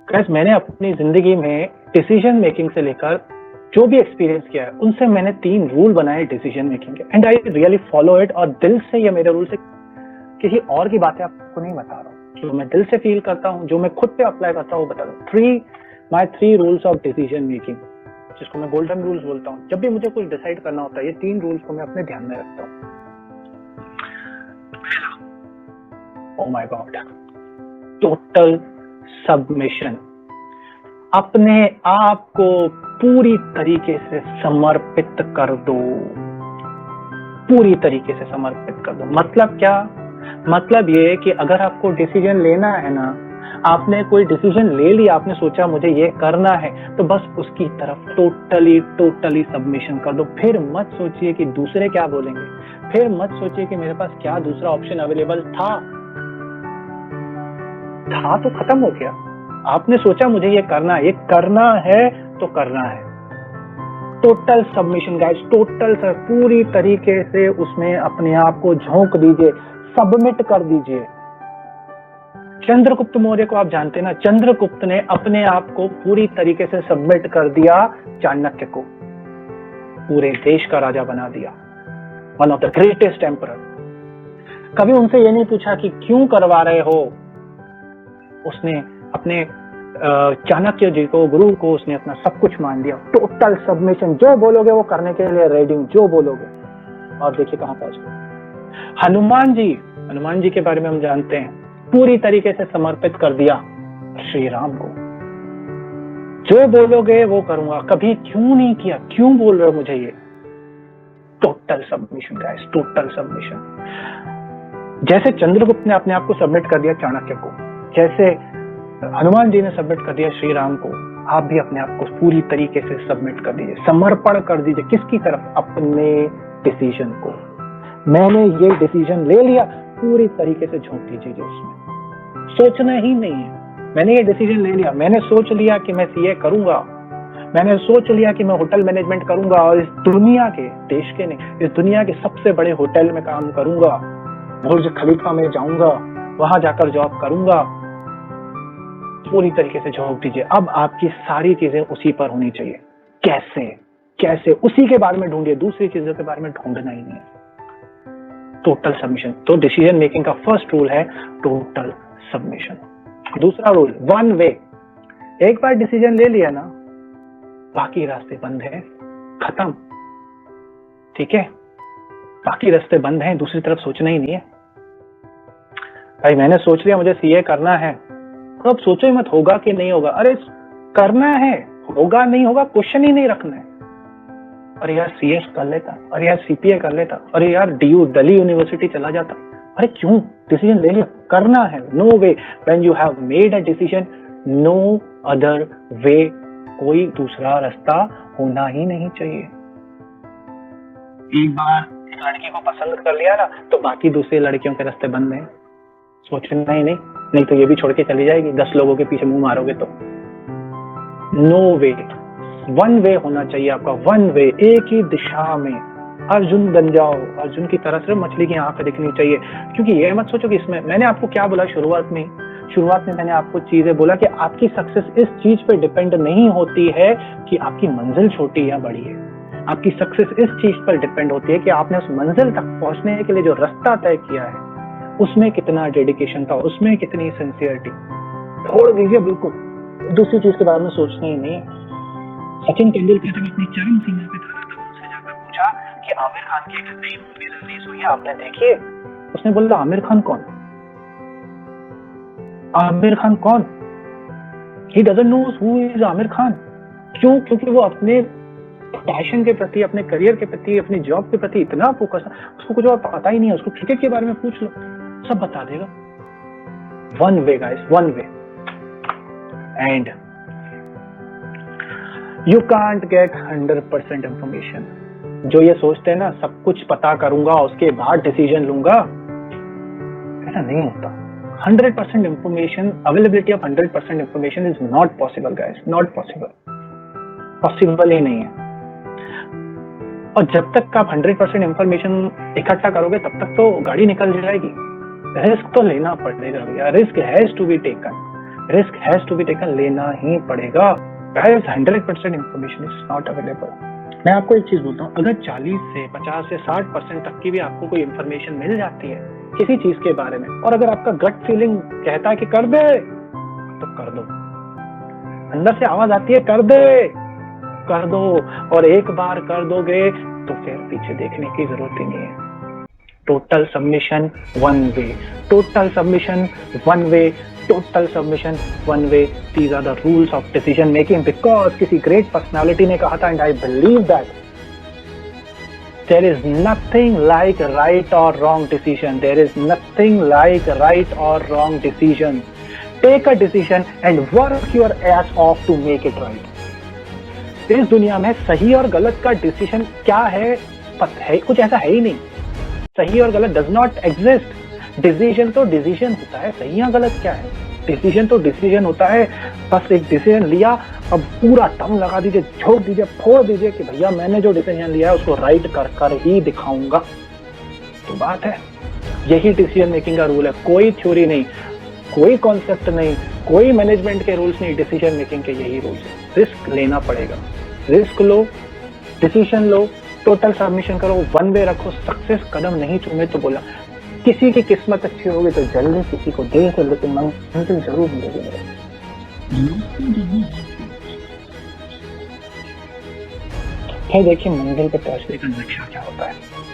Guys मैंने अपनी जिंदगी में डिसीजन मेकिंग से लेकर जो भी एक्सपीरियंस किया है उनसे मैंने 3 रूल बनाए डिसीजन मेकिंग के, and I really follow it. और दिल से ये मेरे रूल से, किसी और की बातें आपको नहीं बता रहा हूँ, जो मैं दिल से फील करता हूँ, जो मैं खुद पे अप्लाई करता हूँ, वो बता रहा हूँ। माई 3 रूल्स ऑफ डिसीजन मेकिंग, जिसको मैं गोल्डन रूल्स बोलता हूँ। जब भी मुझे कुछ डिसाइड करना होता है, ये 3 रूल्स को मैं अपने ध्यान में रखता हूँ। Oh my God, total submission. अपने आप को पूरी तरीके से समर्पित कर दो, पूरी तरीके से समर्पित कर दो। मतलब क्या? मतलब ये कि अगर आपको डिसीजन लेना है ना, आपने कोई डिसीजन ले लिया, आपने सोचा मुझे ये करना है, तो बस उसकी तरफ टोटली सबमिशन कर दो। फिर मत सोचिए कि दूसरे क्या बोलेंगे, फिर मत सोचिए कि मेरे पास क्या दूसरा ऑप्शन अवेलेबल था तो खत्म हो गया। आपने सोचा मुझे ये करना है तो करना है। Total submission guys, total sir, पूरी तरीके से उसमें अपने आप को झोंक दीजिए, सबमिट कर दीजिए। चंद्रगुप्त मौर्य को आप जानते हैं ना, चंद्रगुप्त ने अपने आप को पूरी तरीके से सबमिट कर दिया चाणक्य को, पूरे देश का राजा बना दिया, one of the greatest emperor. कभी उनसे ये नहीं पूछा कि क्यों करवा रहे हो। उसने अपने चाणक्य जी को, गुरु को, उसने अपना सब कुछ मान दिया। टोटल सबमिशन, जो बोलोगे वो करने के लिए रेडी हूं, जो बोलोगे। और देखिए कहां पहुंच गए। हनुमान जी के बारे में हम जानते हैं, पूरी तरीके से समर्पित कर दिया श्री राम को। जो बोलोगे वो करूंगा, कभी क्यों नहीं किया, क्यों बोल रहे हो मुझे ये। Total submission guys, total submission. जैसे चंद्रगुप्त ने अपने आप को सबमिट कर दिया चाणक्य को, जैसे हनुमान जी ने सबमिट कर दिया श्री राम को, आप भी अपने आप को पूरी तरीके से सबमिट कर दीजिए, समर्पण कर दीजिए। किसकी तरफ? अपने डिसीजन को। मैंने ये डिसीजन ले लिया, पूरी तरीके से झोंक दीजिए उसमें, सोचना ही नहीं है। मैंने ये डिसीजन ले लिया, मैंने सोच लिया कि मैं सीए करूंगा, मैंने सोच लिया कि मैं होटल मैनेजमेंट करूंगा और इस दुनिया के, देश के नहीं, इस दुनिया के सबसे बड़े होटल में काम करूंगा, बुर्ज खलीफा में जाऊंगा, वहां जाकर जॉब करूंगा। पूरी तरीके से झोंक दीजिए। अब आपकी सारी चीजें उसी पर होनी चाहिए। कैसे उसी के बारे में ढूंढिए, दूसरी चीजों के बारे में ढूंढना ही नहीं है। Total submission. तो डिसीजन मेकिंग का फर्स्ट रूल है टोटल सबमिशन। दूसरा रूल, वन वे। एक बार डिसीजन ले लिया ना, बाकी रास्ते बंद है, खत्म। ठीक है, बाकी रास्ते बंद हैं, दूसरी तरफ सोचना ही नहीं है। भाई मैंने सोच लिया मुझे सीए करना है, तो अब सोचो ही मत होगा कि नहीं होगा। अरे करना है, होगा नहीं होगा क्वेश्चन ही नहीं रखना है। अरे यार सीए कर लेता, अरे यार सीपीए कर लेता, अरे यार डीयू दिल्ली यूनिवर्सिटी चला जाता। अरे क्यों? डिसीजन ले लिया, करना है। No way, when you have made a decision, no other way. कोई दूसरा रास्ता होना ही नहीं चाहिए। एक बार एक लड़की को पसंद कर लिया ना, तो बाकी दूसरी लड़कियों के रास्ते बंद हैं, सोचना ही नहीं तो ये भी छोड़ के चली जाएगी। 10 लोगों के पीछे मुंह मारोगे तो। नो वे, वन वे होना चाहिए आपका, वन वे, एक ही दिशा में। अर्जुन बन जाओ, अर्जुन की तरह सिर्फ मछली की आंख दिखनी चाहिए। क्योंकि ये मत सोचो कि इसमें, मैंने आपको क्या बोला शुरुआत में मैंने आपको चीजें बोला कि आपकी सक्सेस इस चीज पे डिपेंड नहीं होती है कि आपकी मंजिल छोटी या बड़ी है। आपकी सक्सेस इस चीज पर डिपेंड होती है कि आपने उस मंजिल तक पहुंचने के लिए जो रास्ता तय किया है, उसमें कितना डेडिकेशन था, उसमें कितनी सिंसियरिटी। छोड़ दीजिए बिल्कुल, दूसरी चीज के बारे में सोचना ही नहीं। सचिन तेंदुलकर जब अपनी चरम सीमा पे था, तो उससे जाकर पूछा कि आमिर खान की एक नई मूवी रिलीज हुई है, आपने देखी है? उसने बोला आमिर खान कौन? आमिर खान कौन? He doesn't know who is Aamir Khan. क्यों? क्योंकि वो अपने पैशन के प्रति, अपने करियर के प्रति, अपनी जॉब के प्रति इतना फोकस है, उसको कुछ और पता ही नहीं है। उसको क्रिकेट के बारे में पूछ लो, सब बता देगा। One way guys, one way. And you can't get 100% information. जो ये सोचते हैं ना सब कुछ पता करूंगा उसके बाद डिसीजन लूंगा, ऐसा नहीं होता। 100% information, availability of 100% information is not possible guys, not possible, possible ही नहीं है। और जब तक आप 100% इंफॉर्मेशन इकट्ठा करोगे तब तक तो गाड़ी निकल जाएगी। रिस्क तो लेना पड़ेगा भैया, risk has to be taken. Risk has to be taken, लेना ही पड़ेगा। Guys 100% information is not available. मैं आपको एक चीज बोलता हूँ, अगर 40 से 50 से 60% तक की भी आपको कोई इंफॉर्मेशन मिल जाती है किसी चीज के बारे में, और अगर आपका गट फीलिंग कहता है कि कर दे, तो कर दो। अंदर से आवाज आती है कर दे, कर दो। और एक बार कर दोगे तो फिर पीछे देखने की जरूरत ही नहीं है। Total submission one way, total submission one way, total submission one way. These are the rules of decision making, because किसी great personality ने कहा था, and I believe that there is nothing like right or wrong decision. There is nothing like right or wrong decision. Take a decision and work your ass off to make it right. इस दुनिया में सही और गलत का decision क्या है, पता है? कुछ ऐसा है ही नहीं। सही और गलत डज नॉट एग्जिस्ट। डिसीजन तो डिसीजन होता है, सही या गलत क्या है? डिसीजन तो डिसीजन होता है। बस एक डिसीजन लिया, अब पूरा दम लगा दीजिए, झोंक दीजिए, फोड़ दीजिए कि भैया मैंने जो डिसीजन लिया है उसको राइट कर कर ही दिखाऊंगा। तो बात है, यही डिसीजन मेकिंग का रूल है। कोई थ्योरी नहीं, कोई कॉन्सेप्ट नहीं, कोई मैनेजमेंट के रूल्स नहीं, डिसीजन मेकिंग के यही रूल्स है। रिस्क लेना पड़ेगा, रिस्क लो, डिसीजन लो, टोटल सबमिशन करो, वन वे रखो। सक्सेस कदम नहीं चूमे तो बोला, किसी की किस्मत अच्छी होगी तो जल्दी, किसी को देर से, लेकिन मंजिल जरूर मिलेगी मेरे। फिर देखिए मंजिल पे पहुंचने का नक्शा क्या होता है।